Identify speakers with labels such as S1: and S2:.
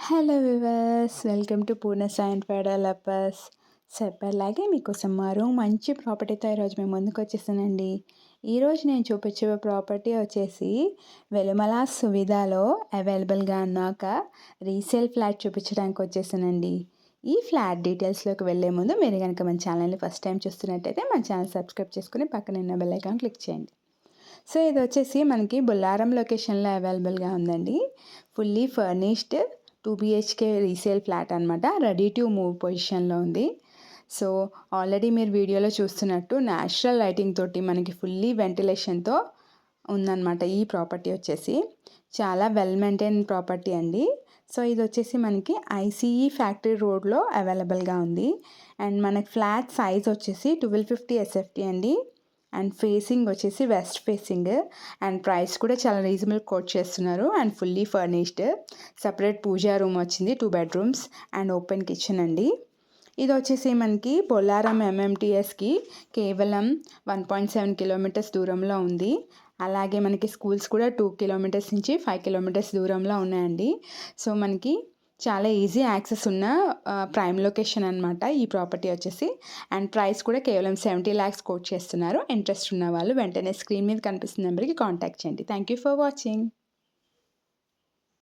S1: Hello viewers, welcome to Purna సైన్ developers. చెప్పేలాగే మీకోసం మరో మంచి ప్రాపర్టీతో ఈరోజు మేము ముందుకు వచ్చేసానండి. ఈరోజు నేను చూపించే ప్రాపర్టీ వచ్చేసి వెలుమల సువిధాలో అవైలబుల్గా ఉన్న ఒక రీసేల్ ఫ్లాట్ చూపించడానికి వచ్చేసానండి. ఈ ఫ్లాట్ డీటెయిల్స్లోకి వెళ్ళే ముందు మీరు కనుక మన ఛానల్ని ఫస్ట్ టైం చూస్తున్నట్టయితే మన ఛానల్ సబ్స్క్రైబ్ చేసుకుని పక్కన ఉన్న బెల్ ఐకాన్ క్లిక్ చేయండి. సో ఇది వచ్చేసి మనకి బుల్లారం లొకేషన్లో అవైలబుల్గా ఉందండి. Fully furnished 2 BHK resale flat అనమాట. రెడీ టు మూవ్ పొజిషన్లో ఉంది. సో ఆల్రెడీ మీరు వీడియోలో చూస్తున్నట్టు న్యాచురల్ లైటింగ్ తోటి మనకి ఫుల్లీ వెంటిలేషన్తో ఉందన్నమాట. ఈ ప్రాపర్టీ వచ్చేసి చాలా వెల్ మెయింటైన్ ప్రాపర్టీ అండి. సో ఇది వచ్చేసి మనకి ICE ఫ్యాక్టరీ రోడ్లో అవైలబుల్గా ఉంది. అండ్ మనకి ఫ్లాట్ సైజ్ వచ్చేసి 1250 SFT అండి. అండ్ ఫేసింగ్ వచ్చేసి వెస్ట్ ఫేసింగ్. అండ్ ప్రైస్ కూడా చాలా రీజనబుల్ కోట్ చేస్తున్నారు. And fully furnished, separate puja room వచ్చింది, 2 bedrooms అండ్ ఓపెన్ కిచెన్ అండి. ఇది వచ్చేసి మనకి బొల్లారం MMTSకి కేవలం 1.7 kilometers దూరంలో ఉంది. అలాగే మనకి స్కూల్స్ కూడా 2 kilometers నుంచి 5 kilometers దూరంలో ఉన్నాయండి. సో మనకి చాలా ఈజీ యాక్సెస్ ఉన్న ప్రైమ్ లొకేషన్ అనమాట ఈ ప్రాపర్టీ వచ్చేసి. అండ్ ప్రైస్ కూడా కేవలం 70 lakhs కోట్ చేస్తున్నారు. ఇంట్రెస్ట్ ఉన్న వాళ్ళు వెంటనే స్క్రీన్ మీద కనిపిస్తున్న నెంబర్కి కాంటాక్ట్ చేయండి. Thank you for watching.